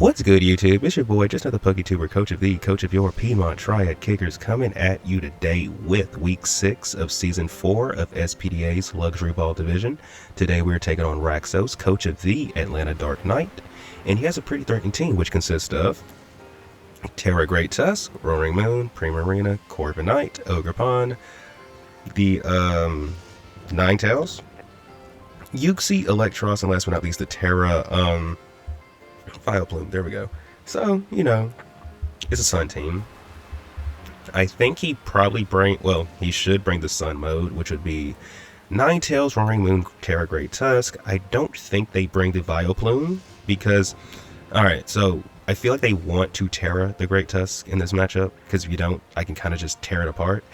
What's good, YouTube? It's your boy, just another PokeTuber, coach of the coach of your Piedmont Triad Kickers, coming at you today with Week 6 of Season 4 of SPDA's Luxury Ball Division. Today we're taking on Raxos, coach of the Atlanta Dark Knight, and he has a pretty threatening team, which consists of Terra Great Tusk, Roaring Moon, Primarina, Corviknight, Ogerpon, the Ninetales, Uxie, Electros, and last but not least the Terra Vileplume. There we go. So, you know, it's a Sun team. I think he probably he should bring the Sun mode, which would be Ninetales, Roaring Moon, Terra Great Tusk. I don't think they bring the Vileplume because, alright, so I feel like they want to Terra the Great Tusk in this matchup, because if you don't, I can kind of just tear it apart.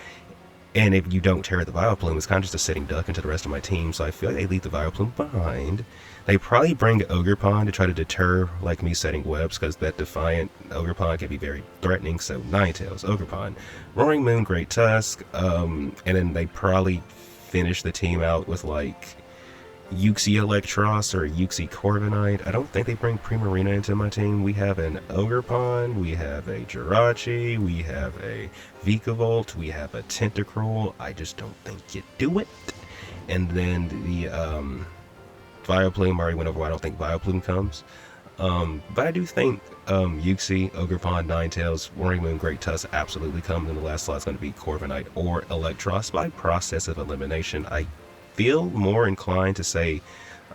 And if you don't Terra the Vileplume, it's kind of just a sitting duck into the rest of my team, so I feel like they leave the Vileplume behind. They probably bring Ogerpon to try to deter like me setting webs, because that defiant Ogerpon can be very threatening. So Ninetales, Ogerpon, Roaring Moon, Great Tusk, and then they probably finish the team out with like Uxie Electros or Uxie Corviknight. I don't think they bring Primarina into my team. We have an Ogerpon, we have a Jirachi, we have a Vikavolt, we have a Tentacruel. I just don't think you do it. And then the Vileplume, I already went over why I don't think Vileplume comes. But I do think Uxie, Ogerpon, Ninetales, Roaring Moon, Great Tusk absolutely come. And the last slot is going to be Corviknight or Electros. By process of elimination, I feel more inclined to say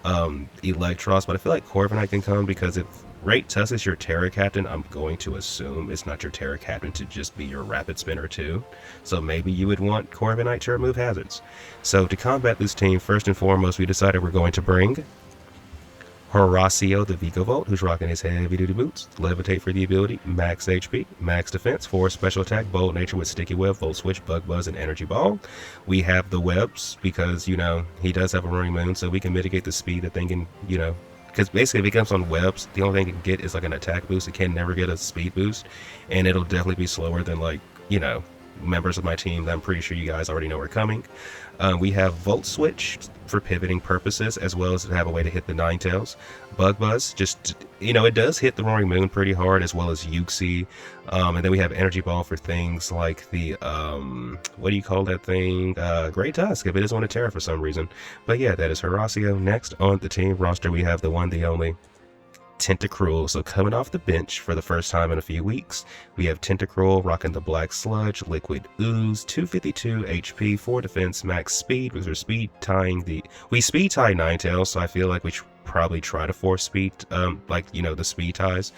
Electros, but I feel like Corviknight can come, because if Great Tusk is your Terra Captain, I'm going to assume it's not your Terra Captain to just be your Rapid Spinner too. So maybe you would want Corviknight to remove hazards. So to combat this team, first and foremost, we decided we're going to bring Horacio the Vikavolt, who's rocking his heavy-duty boots, Levitate for the ability, max HP, max defense, 4 special attack, bold nature with sticky web, volt switch, bug buzz, and energy ball. We have the webs because, you know, he does have a Roaring Moon, so we can mitigate the speed that thing can, you know, because basically if it comes on webs, the only thing it can get is like an attack boost. It can never get a speed boost, and it'll definitely be slower than, like, you know, members of my team that I'm pretty sure you guys already know are coming. We have Volt Switch for pivoting purposes, as well as to have a way to hit the Ninetales. Bug Buzz, just, you know, it does hit the Roaring Moon pretty hard, as well as Uxie. And then we have Energy Ball for things like the, what do you call that thing? Great Tusk, if it doesn't want to Terra for some reason. But yeah, that is Horacio. Next on the team roster, we have the one, the only Tentacruel. So coming off the bench for the first time in a few weeks, we have Tentacruel rocking the Black Sludge, Liquid Ooze, 252 HP, 4 defense, max speed, because we're speed tying we speed tie Ninetales, so I feel like we should probably try to force speed, like, you know, the speed ties.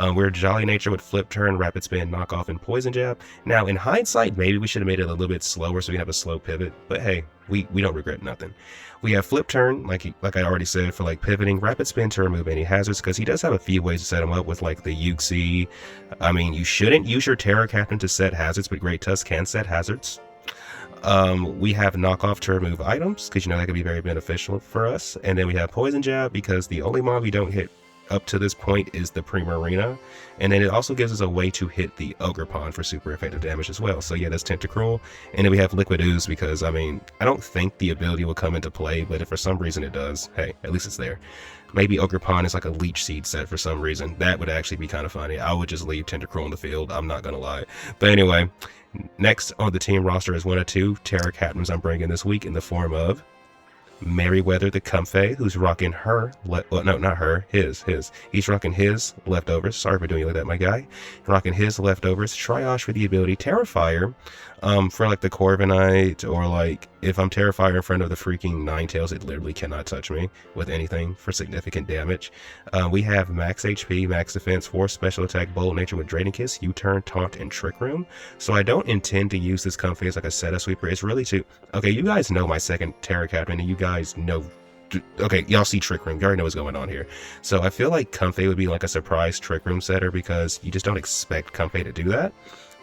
We're Jolly Nature with Flip Turn, Rapid Spin, Knockoff, and Poison Jab. Now, in hindsight, maybe we should have made it a little bit slower so we can have a slow pivot, but hey, we don't regret nothing. We have Flip Turn, like I already said, for like pivoting, Rapid Spin to remove any hazards, because he does have a few ways to set him up with like the Uxie. I mean, you shouldn't use your Terra Captain to set hazards, but Great Tusk can set hazards. We have Knockoff to remove items, because, you know, that could be very beneficial for us. And then we have Poison Jab, because the only mob you don't hit up to this point is the Primarina, and then it also gives us a way to hit the Ogerpon for super effective damage as well. So yeah, that's Tentacruel. And then we have Liquid Ooze, because, I mean, I don't think the ability will come into play, but if for some reason it does, hey, at least it's there. Maybe Ogerpon is like a Leech Seed set for some reason. That would actually be kind of funny. I would just leave Tentacruel in the field, I'm not gonna lie. But anyway, next on the team roster is one of two Terra Captains I'm bringing this week, in the form of Merryweather the Comfey, who's rocking he's rocking his leftovers. Sorry for doing it like that, my guy. Rocking his leftovers. Triage for the ability, Terrifier, for like the Corviknight, or like if I'm Terrifier in front of the freaking Ninetales, it literally cannot touch me with anything for significant damage. We have max HP, max defense, 4 special attack, bold nature with Draining Kiss, U-turn, taunt, and Trick Room. So I don't intend to use this Comfey as like a setup sweeper. It's really to, okay, you guys know my second Terra Captain, and you guys know, okay, y'all see Trick Room, you already know what's going on here. So I feel like Comfey would be like a surprise Trick Room setter, because you just don't expect Comfey to do that.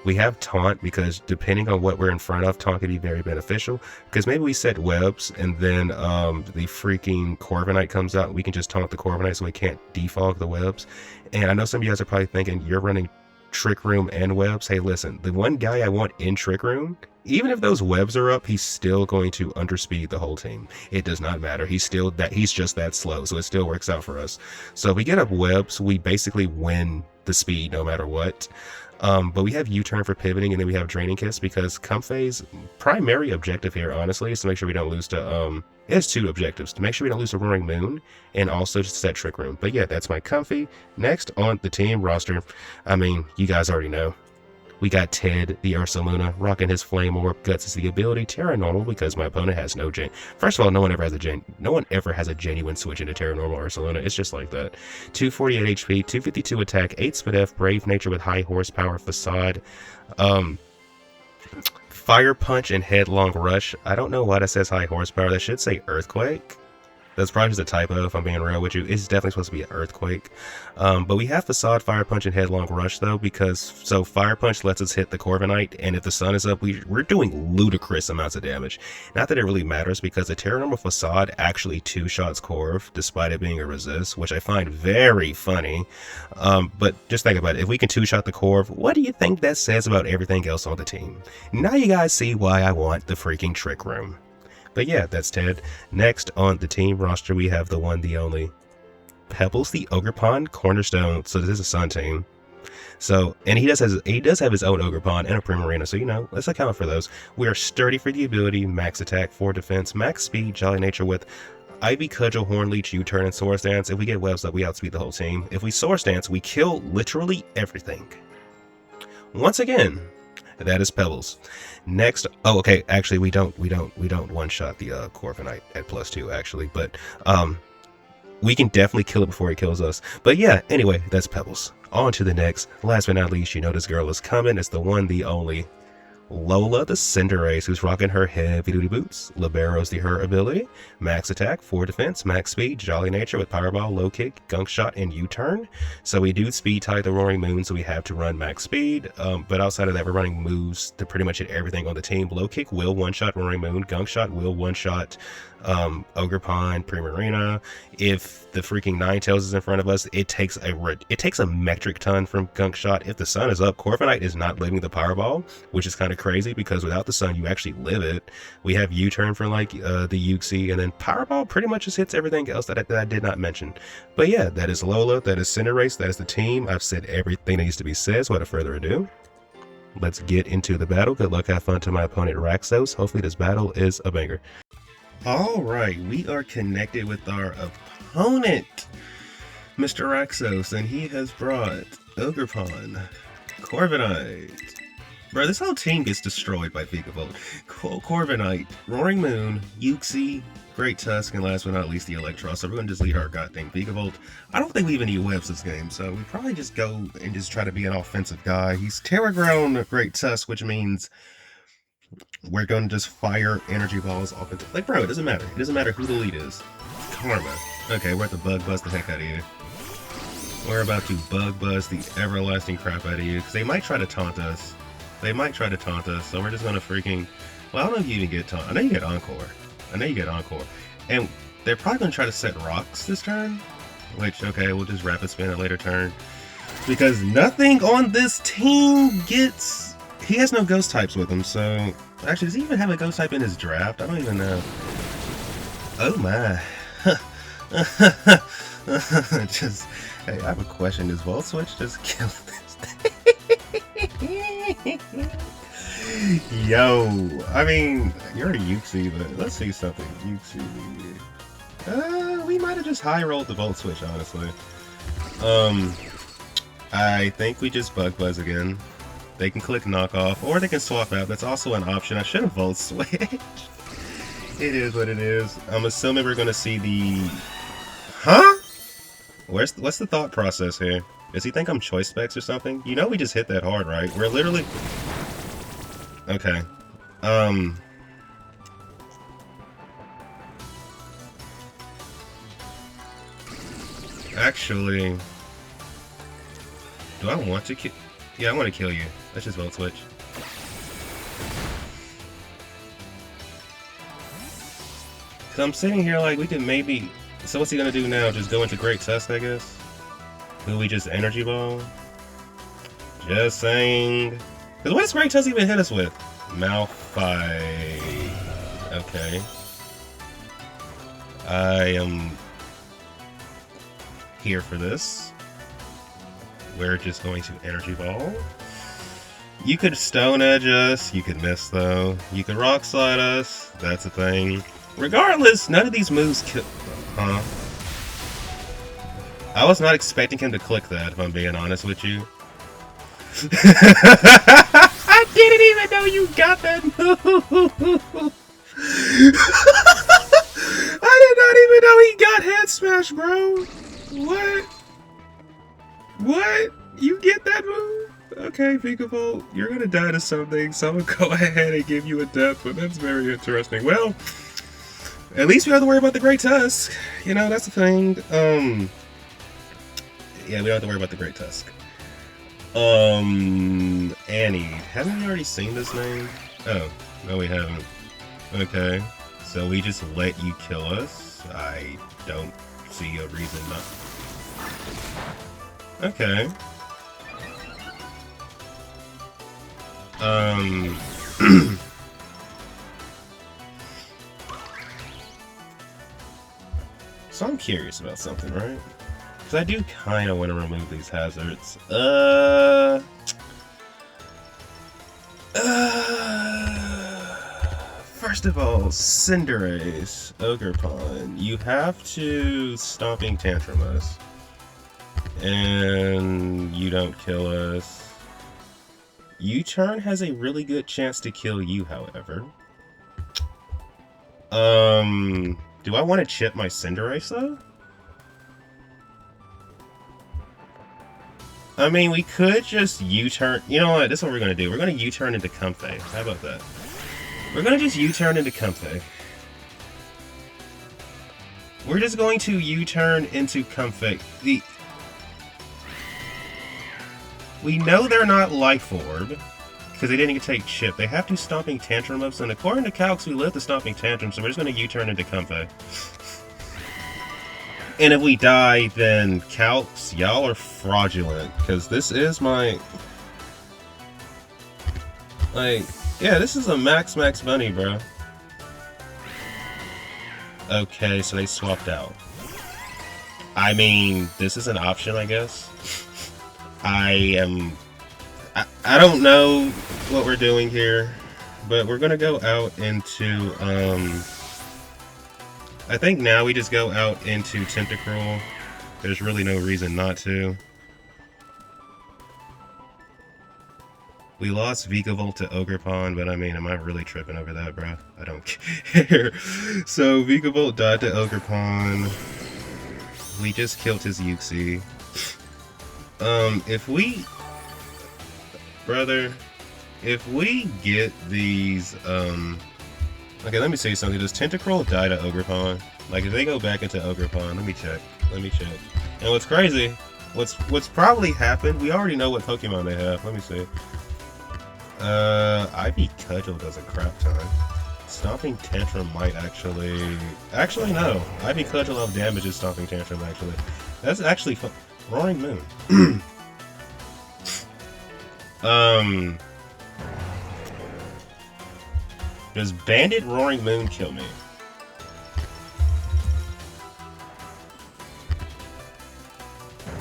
We have Taunt, because depending on what we're in front of, Taunt can be very beneficial, because maybe we set webs, and then the freaking Corviknight comes out, and we can just taunt the Corviknight so we can't defog the webs. And I know some of you guys are probably thinking, you're running Trick Room and webs. Hey, listen, the one guy I want in Trick Room, even if those webs are up, he's still going to underspeed the whole team. It does not matter. He's just that slow, so it still works out for us. So if we get up webs, we basically win the speed no matter what. But we have U-turn for pivoting, and then we have Draining Kiss because Comfey's primary objective here, honestly, is to make sure we don't lose to, it has two objectives, to make sure we don't lose to Roaring Moon, and also just set Trick Room. But yeah, that's my Comfey. Next on the team roster, I mean, you guys already know. We got Ted, the Ursa Luna, rocking his Flame Orb. Guts is the ability. Terra Normal because my opponent has no First of all, no one ever has a genuine switch into Terra Normal Ursa Luna. It's just like that. 248 HP, 252 attack, 8 SPDA, Brave Nature with high horsepower, Facade, Fire Punch and Headlong Rush. I don't know why that says high horsepower. That should say Earthquake. That's probably just a typo if I'm being real with you. It's definitely supposed to be an Earthquake. But we have Facade, Fire Punch, and Headlong Rush though, because so Fire Punch lets us hit the Corviknight, and if the sun is up, we're doing ludicrous amounts of damage. Not that it really matters, because the Terra Normal Facade actually two-shots Corv, despite it being a resist, which I find very funny. But just think about it. If we can two-shot the Corv, what do you think that says about everything else on the team? Now you guys see why I want the freaking Trick Room. But yeah, that's Ted. Next on the team roster, we have the one, the only Pebbles, the Ogerpon Cornerstone. So this is a Sun team. So, and he does have his own Ogerpon and a Primarina. So, you know, let's account for those. We are sturdy for the ability, max attack, 4 defense, max speed, Jolly Nature with Ivy, Cudgel, Horn Leech, U-turn, and Swords Dance. If we get webs up, we outspeed the whole team. If we Swords Dance, we kill literally everything. Once again, that is Pebbles. Next, oh, okay, actually, we don't one-shot the Corviknight at +2, actually, but we can definitely kill it before it kills us. But yeah, anyway, that's Pebbles. On to the next. Last but not least, you know this girl is coming. It's the one, the only Lola, the Cinderace, who's rocking her heavy-duty boots. Libero's her ability. Max attack, 4 defense, max speed, Jolly Nature with Powerball, Low Kick, Gunk Shot, and U-turn. So we do speed tie the Roaring Moon, so we have to run max speed. But outside of that, we're running moves to pretty much hit everything on the team. Low Kick will one-shot Roaring Moon. Gunk Shot will one-shot Ogerpon, Primarina. If the freaking Ninetales is in front of us, it takes a metric ton from Gunk Shot. If the sun is up, Corviknight is not living the Powerball, which is kind of crazy because without the sun, you actually live it. We have U-turn for like the Uxie, and then Powerball pretty much just hits everything else that I did not mention. But yeah, that is Lola, that is Cinderace, that is the team. I've said everything that needs to be said, so without further ado, let's get into the battle. Good luck, have fun to my opponent Raxos. Hopefully this battle is a banger. Alright, we are connected with our opponent, Mr. Raxos, and he has brought Ogerpon, Corviknight. Bro, this whole team gets destroyed by Vikavolt. Corviknight, Roaring Moon, Uxie, Great Tusk, and last but not least the Electros. So we're going to just lead our goddamn Vikavolt. I don't think we even need webs this game, so we probably just go and just try to be an offensive guy. He's Terra Grown Great Tusk, which means we're going to just fire energy balls off into... Like, bro, it doesn't matter. It doesn't matter who the lead is. Karma. Okay, we're at the Bug Buzz the heck out of you. We're about to Bug Buzz the everlasting crap out of you, because they might try to taunt us. They might try to taunt us, so we're just going to freaking... Well, I don't know if you even get taunt. I know you get Encore. And they're probably going to try to set rocks this turn, which, okay, we'll just rapid spin a later turn. Because nothing on this team gets... He has no ghost types with him, so... Actually, does he even have a ghost type in his draft? I don't even know. Oh my. Just... Hey, I have a question. Does Volt Switch just kill this thing? Yo, I mean, you're a Uxie, but let's see something. Uxie. We might have just high rolled the Volt Switch, honestly. I think we just Bug Buzz again. They can click knockoff, or they can swap out. That's also an option. I should have Volt Switch. It is what it is. I'm assuming we're gonna see the... Huh? What's the thought process here? Does he think I'm choice specs or something? You know we just hit that hard, right? We're literally... Okay. Actually... Do I want to kill... Yeah, I want to kill you. Let's just Volt Switch. Cause I'm sitting here like we can maybe... So what's he gonna do now? Just go into Great Tusk, I guess? Will we just Energy Ball? Just saying. Because what does Great Tusk even hit us with? Malphite. Okay. I am here for this. We're just going to Energy Ball. You could Stone Edge us. You could miss, though. You could Rock Slide us. That's a thing. Regardless, none of these moves kill... Huh? I was not expecting him to click that, if I'm being honest with you. I didn't even know you got that move! I did not even know he got Head Smash, bro! What? What? You get that move? Okay, Vikavolt, you're gonna die to something, so I'm gonna go ahead and give you a death, but that's very interesting. Well, at least we don't have to worry about the Great Tusk. You know, that's the thing. Yeah, we don't have to worry about the Great Tusk. Annie. Haven't we already seen this name? Oh, no we haven't. Okay. So we just let you kill us? I don't see a reason not. Okay. So I'm curious about something, right? Because I do kind of want to remove these hazards. First of all, Cinderace, Ogerpon, you have to Stomping Tantrum us. And you don't kill us. U-Turn has a really good chance to kill you, however. Do I want to chip my Cinderace, though? I mean, we could just U-turn... You know what? This is what we're going to do. We're going to U-turn into Comfey. How about that? We're going to just U-turn into Comfey. We're just going to U-turn into Comfey. We know they're not Life Orb, because they didn't take chip. They have to Stomping Tantrum us, and according to Calx, we live the Stomping Tantrum, so we're just going to U-turn into Comfey. And if we die, then Calx, y'all are fraudulent, because this is my... Like, yeah, this is a Max Bunny, bro. Okay, so they swapped out. I mean, this is an option, I guess. I don't know what we're doing here, but we're gonna go out into, I think now we just go out into Tentacruel. There's really no reason not to. We lost Vikavolt to Ogerpon, but I mean, am I really tripping over that, bro? I don't care. So Vikavolt died to Ogerpon. We just killed his Uxie. If we... Brother, if we get these, okay, let me say something. Does Tentacruel die to Ogerpon? Like, if they go back into Ogerpon, let me check. And what's crazy, what's probably happened, we already know what Pokemon they have. Let me see. Ivy Cudgel does a crap ton. Stomping Tantrum might actually... Actually, no. Ivy Cudgel out damages Stomping Tantrum, actually. That's actually fun. Roaring Moon. Does Bandit Roaring Moon kill me?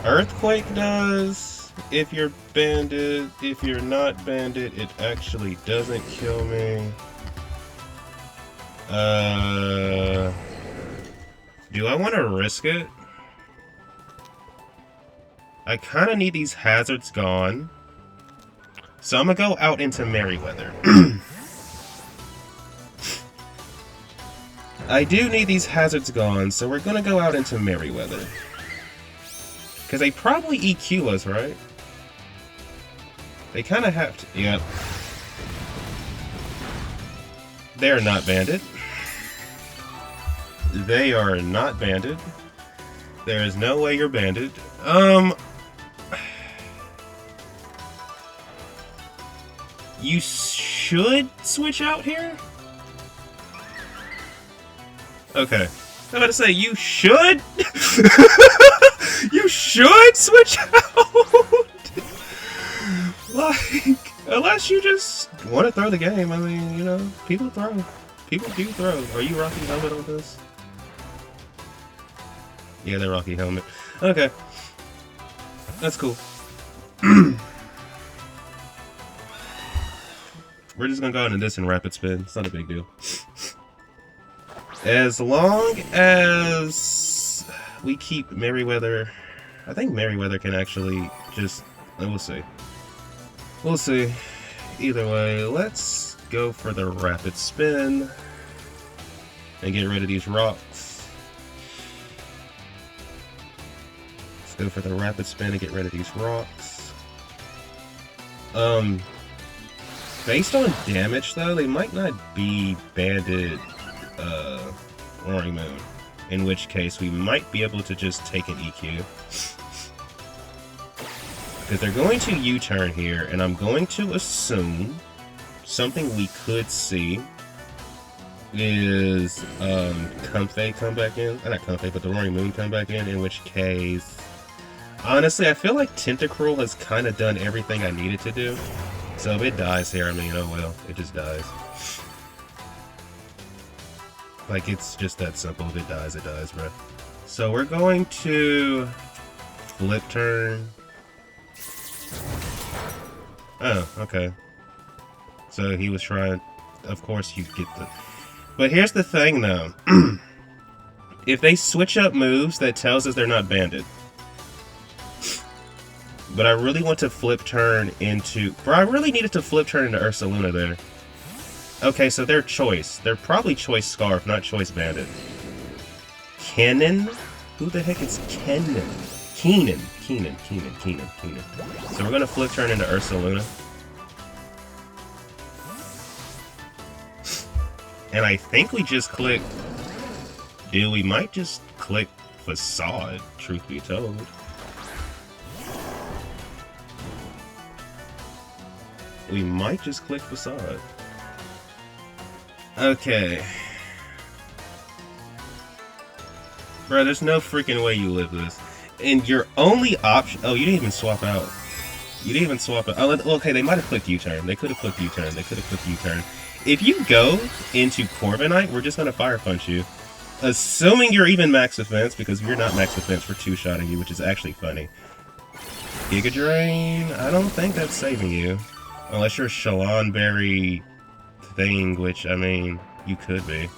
Earthquake does. If you're Bandit. If you're not Bandit, it actually doesn't kill me. Do I want to risk it? I kind of need these hazards gone. So I'm going to go out into Merryweather. I do need these hazards gone, so we're going to go out into Merryweather. Because they probably EQ us, right? They kind of have to... Yep. They're not Bandit. They are not Bandit. There is no way you're Bandit. You should switch out here? Okay. I'm about to say, you should? You should switch out? like, unless you just want to throw the game, I mean, you know, people throw. People do throw. Are you rocking helmet on this? Yeah, they're Rocky helmet. Okay. That's cool. We're just gonna go into this and rapid spin. It's not a big deal. As long as we keep Merryweather... I think Merryweather can actually just... We'll see. We'll see. Either way, let's go for the rapid spin and get rid of these rocks. Let's go for the rapid spin and get rid of these rocks. Based on damage though, they might not be banded Roaring Moon. In which case, we might be able to just take an EQ. Because they're going to U-turn here, and I'm going to assume something we could see is Comfey come back in. Not Comfey, but the Roaring Moon come back in which case... Honestly, I feel like Tentacruel has kind of done everything I needed to do. So if it dies here, I mean, oh well, it just dies. Like, it's just that simple. If it dies, bro. So we're going to flip turn. Oh, okay. So he was trying... Of course you get the... But here's the thing, though. If they switch up moves, that tells us they're not banded. But I really want to flip turn into... Bro, I really needed to flip turn into Ursaluna there. Okay, so they're choice. They're probably choice Scarf, not choice Bandit. Kennen? Who the heck is Kennen? Keenan. So we're gonna flip turn into Ursaluna. And I think we just click... Dude, we might just click Facade, truth be told. We might just click Facade. Okay. Bro, there's no freaking way you live this. And your only option... Oh, you didn't even swap out. You didn't even swap out. Oh, okay, they might have clicked U-turn. They could have clicked U-turn. If you go into Corviknight, we're just going to Fire Punch you. Assuming you're even max defense, because we're not max defense for two-shotting you, which is actually funny. Giga Drain? I don't think that's saving you. Unless you're Shalonberry thing, which, I mean, you could be.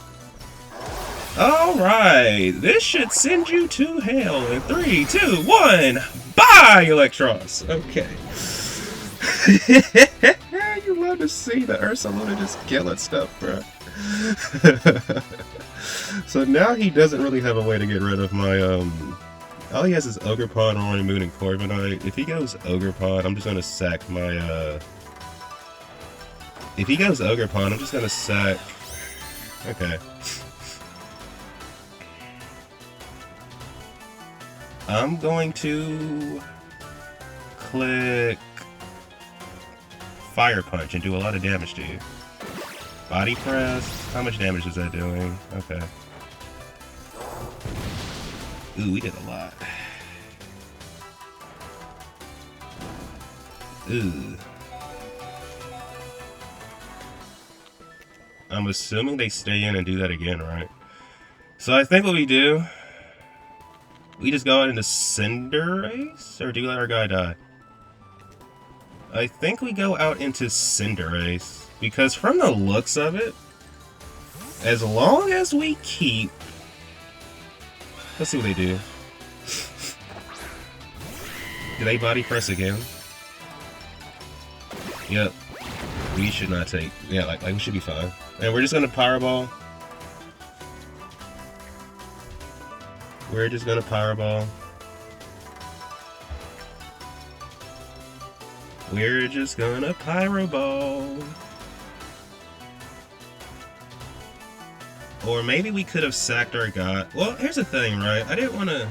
Alright, this should send you to hell in 3, 2, 1, bye, Electros! Okay. You love to see the Ursaluna just killing stuff, bro. So now he doesn't really have a way to get rid of my, all he has is Ogerpon, Roaring Moon, and Corviknight. If he goes Ogerpon, I'm just gonna sack my, if he goes Ogerpon, I'm just gonna sack... Okay. I'm going to click Fire Punch and do a lot of damage to you. Body Press, how much damage is that doing? Okay. Ooh, we did a lot. Ooh. I'm assuming they stay in and do that again, right? So I think what we do... We just go out into Cinderace? Or do we let our guy die? I think we go out into Cinderace. Because from the looks of it, as long as we keep... Let's see what they do. Do they body press again? Yep. We should not take... Yeah, like we should be fine. And we're just gonna Powerball. We're just gonna Powerball. We're just gonna Pyroball. Or maybe we could have sacked our guy. Well, here's the thing, right? I didn't want to...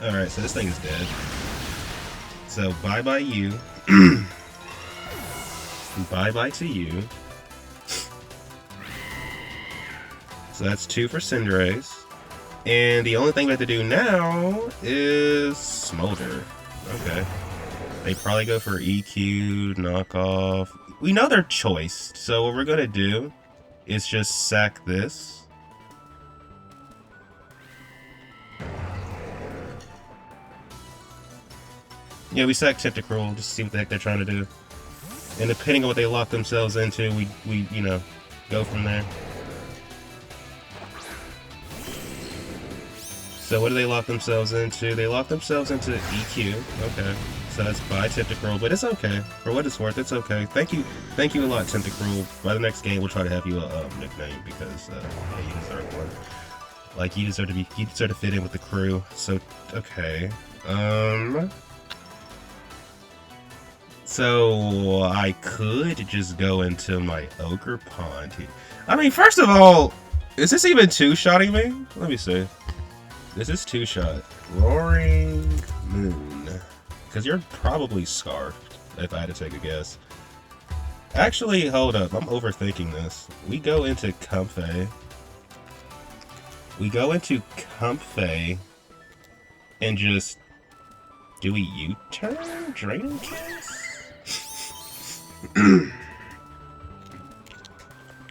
Alright, so this thing is dead. So, bye-bye you. Bye-bye to you. So that's 2 for Cinderace. And the only thing we have to do now is Smolder. Okay. They probably go for EQ, knockoff. We know they're choiced, so what we're gonna do is just sack this. Yeah, we sack Tentacruel just to see what the heck they're trying to do. And depending on what they lock themselves into, we you know, go from there. So what do they lock themselves into? They lock themselves into EQ. Okay. So that's by Tentacruel, but it's okay. For what it's worth, it's okay. Thank you a lot, Tentacruel. By the next game, we'll try to have you a nickname because yeah, you deserve one. Like you deserve to fit in with the crew. So okay. So I could just go into my Ogre Pond here. I mean, first of all, is this even two-shotting me? Let me see. This is two-shot. Roaring Moon. Because you're probably Scarfed, if I had to take a guess. Actually, hold up. I'm overthinking this. We go into Comfey. We go into Comfey and just... Do we U-turn? Draining Kiss?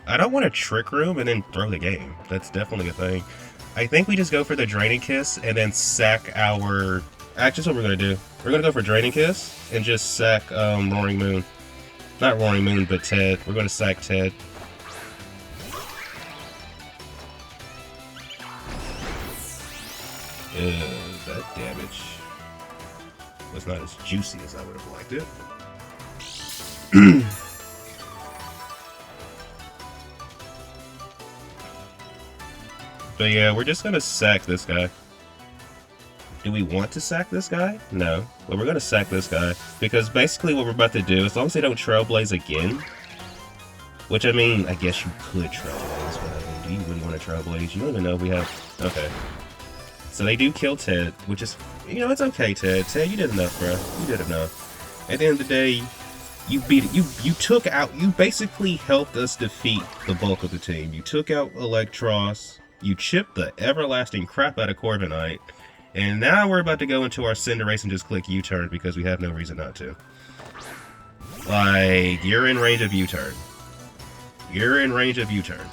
I don't want to Trick Room and then throw the game. That's definitely a thing. I think we just go for the Draining Kiss and then sack our... Actually, that's what we're going to do. We're going to go for Draining Kiss and just sack Roaring Moon. Not Roaring Moon, but Ted. We're going to sack Ted. That damage was not as juicy as I would have liked it. But yeah, we're just gonna sack this guy. Do we want to sack this guy? No. But we're gonna sack this guy. Because basically what we're about to do, as long as they don't Trailblaze again, which I mean, I guess you could Trailblaze, but I mean, do you really want to Trailblaze? You don't even know if we have... Okay. So they do kill Ted, which is... You know, it's okay, Ted. Ted, you did enough, bro. You did enough. At the end of the day, you beat it. You took out... You basically helped us defeat the bulk of the team. You took out Electros. You chipped the everlasting crap out of Corviknight. And now we're about to go into our Cinderace and just click U-turn because we have no reason not to. Like, you're in range of U-turn. You're in range of U-turn.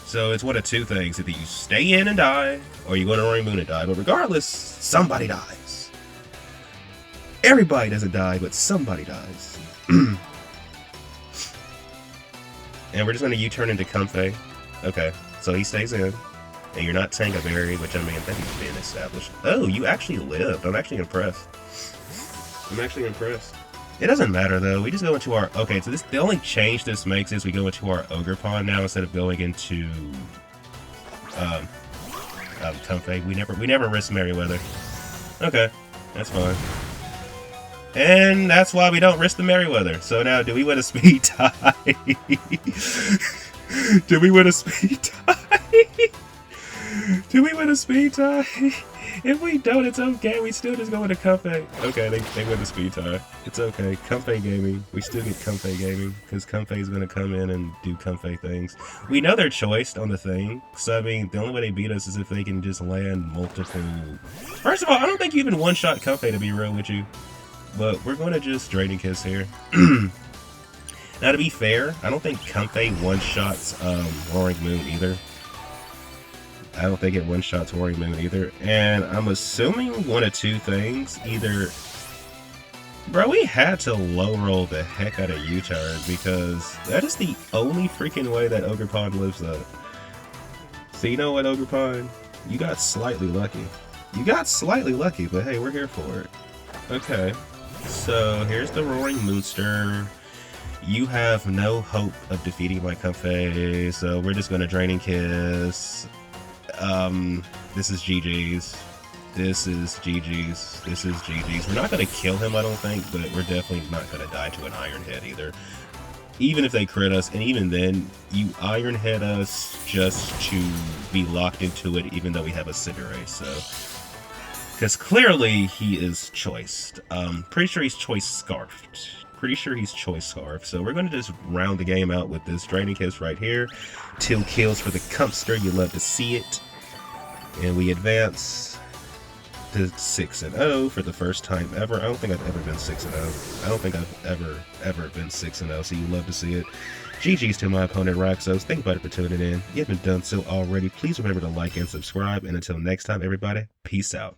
So it's one of two things. Either you stay in and die, or you go to Roaring Moon and die. But regardless, somebody dies. Everybody doesn't die, but somebody dies. And we're just going to U-turn into Comfey. Okay, so he stays in. And you're not Tangaberry, which I mean, that's been established. Oh, you actually lived. I'm actually impressed. I'm actually impressed. It doesn't matter though. We just go into our... Okay, so this, the only change this makes is we go into our Ogre Pond now instead of going into Comfey. We never risk Merryweather. Okay, that's fine. And that's why we don't risk the Merryweather. So now, do we win a speed tie? Do we win a speed tie? Do we win a speed tie? If we don't, it's okay. We still just go into Comfey. Okay, they win the speed tie. It's okay. Comfey gaming. We still get Comfey gaming because Comfey's going to come in and do Comfey things. We know they're choiced on the thing. So, I mean, the only way they beat us is if they can just land multiple... First of all, I don't think you even one-shot Comfey, to be real with you. But we're going to just Draining Kiss here. Now, to be fair, I don't think Comfey one-shots Roaring Moon either. I don't think it one-shots Roaring Moon either. And I'm assuming one of two things. Either... Bro, we had to low-roll the heck out of U-turn because that is the only freaking way that Ogre Pond lives up. So you know what, Ogre Pond? You got slightly lucky. You got slightly lucky, but hey, we're here for it. Okay. So here's the Roaring Moonster. You have no hope of defeating my Comfey, so we're just gonna Draining Kiss. This is GG's. This is GG's. This is GG's. We're not gonna kill him, I don't think, but we're definitely not gonna die to an Iron Head either. Even if they crit us, and even then, you Iron Head us just to be locked into it, even though we have a Cinderace, so... Because clearly, he is choiced. Pretty sure he's choice Scarfed. Pretty sure he's choice Scarf. So we're going to just round the game out with this Draining Kiss right here. 2 kills for the Comfster. You love to see it. And we advance. to 6-0 for the first time ever. I don't think I've ever been 6-0. I don't think I've ever been 6-0, so you love to see it. GG's to my opponent, Roxos. Thank you for tuning in. If you haven't done so already, please remember to like and subscribe. And until next time, everybody, peace out.